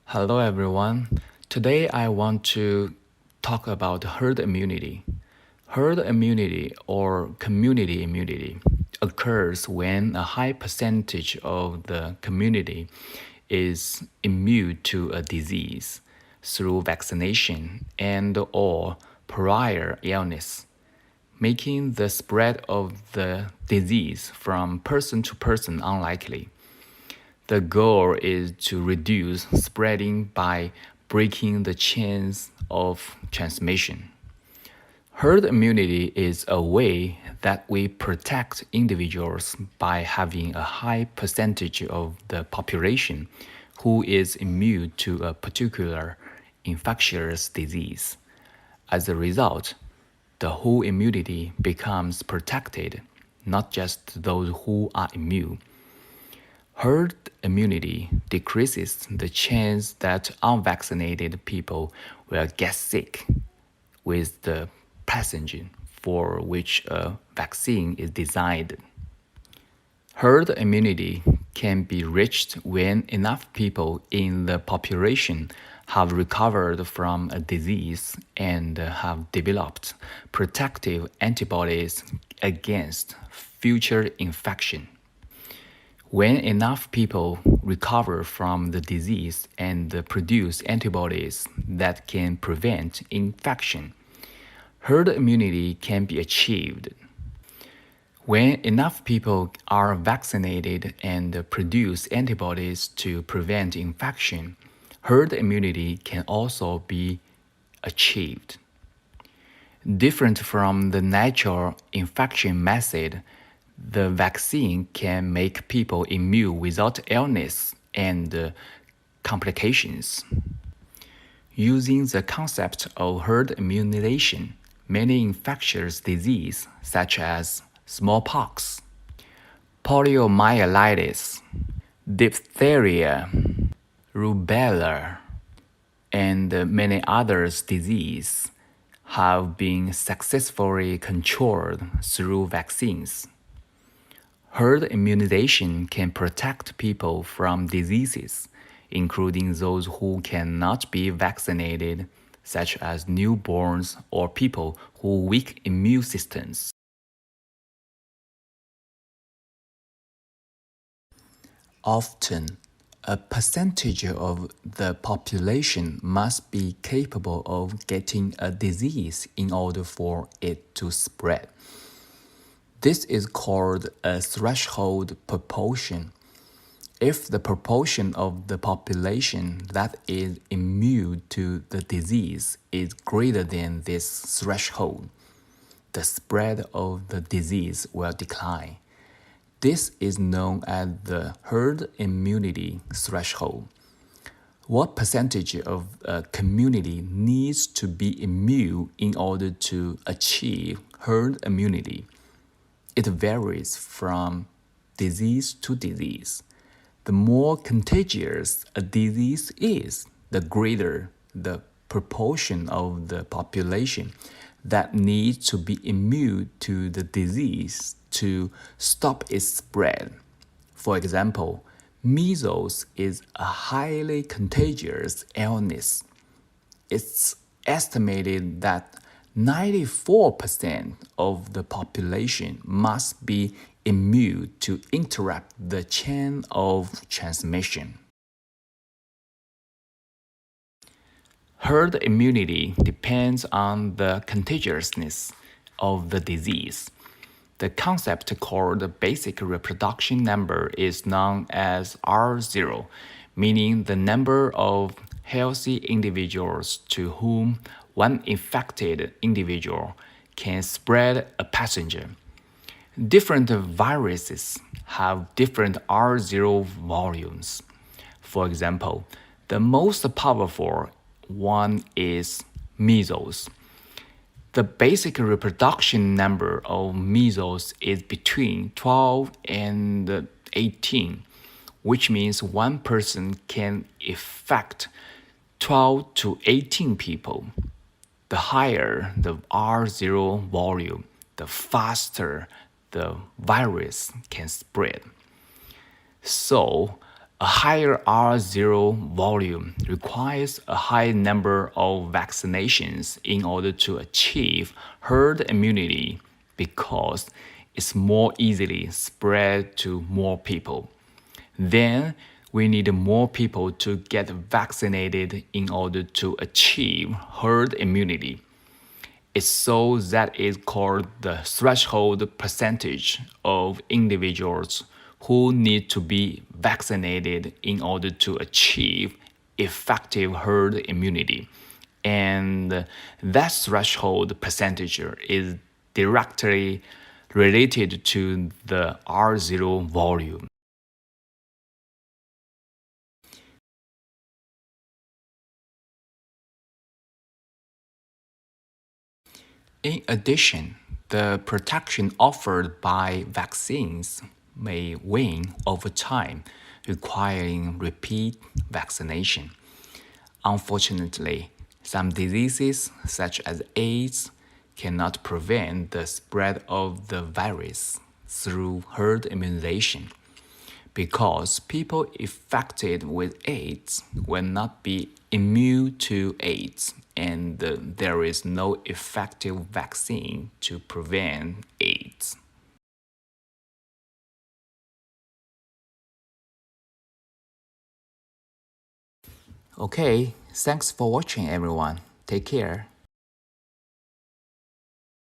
Hello, everyone. Today I want to talk about herd immunity. Herd immunity or community immunity occurs when a high percentage of the community is immune to a disease through vaccination and or prior illness, making the spread of the disease from person to person unlikely. The goal is to reduce spreading by breaking the chains of transmission. Herd immunity is a way that we protect individuals by having a high percentage of the population who is immune to a particular infectious disease. As a result, the whole immunity becomes protected, not just those who are immune. Herd immunity decreases the chance that unvaccinated people will get sick with the pathogen for which a vaccine is designed. Herd immunity can be reached when enough people in the population have recovered from a disease and have developed protective antibodies against future infection. When enough people recover from the disease and produce antibodies that can prevent infection, herd immunity can be achieved. When enough people are vaccinated and produce antibodies to prevent infection, herd immunity can also be achieved. Different from the natural infection method, the vaccine can make people immune without illness and complications. Using the concept of herd immunization, many infectious diseases such as smallpox, poliomyelitis, diphtheria, rubella, and many others diseases have been successfully controlled through vaccines. Herd immunization can protect people from diseases, including those who cannot be vaccinated, such as newborns or people who weak immune systems. Often, a percentage of the population must be capable of getting a disease in order for it to spread. This is called a threshold proportion. If the proportion of the population that is immune to the disease is greater than this threshold, the spread of the disease will decline. This is known as the herd immunity threshold. What percentage of a community needs to be immune in order to achieve herd immunity? It varies from disease to disease. The more contagious a disease is, the greater the proportion of the population that needs to be immune to the disease to stop its spread. For example, measles is a highly contagious illness. It's estimated that 94% of the population must be immune to interrupt the chain of transmission. Herd immunity depends on the contagiousness of the disease. The concept called basic reproduction number is known as R0, meaning the number of healthy individuals to whom one infected individual can spread a pathogen. Different viruses have different R0 volumes. For example, the most powerful one is measles. The basic reproduction number of measles is between 12 and 18, which means one person can infect 12 to 18 people. The higher the R0 volume, the faster the virus can spread. So, A higher R0 volume requires a high number of vaccinations in order to achieve herd immunity because it's more easily spread to more people. Then we need more people to get vaccinated in order to achieve herd immunity. It's so that is called the threshold percentage of individuals who need to be vaccinated in order to achieve effective herd immunity. And that threshold percentage is directly related to the R0 volume. In addition, the protection offered by vaccines may wane over time, requiring repeat vaccination. Unfortunately, some diseases, such as AIDS, cannot prevent the spread of the virus through herd immunization because people infected with AIDS will not be immune to AIDS, and there is no effective vaccine to prevent AIDS. Okay, thanks for watching, everyone. Take care.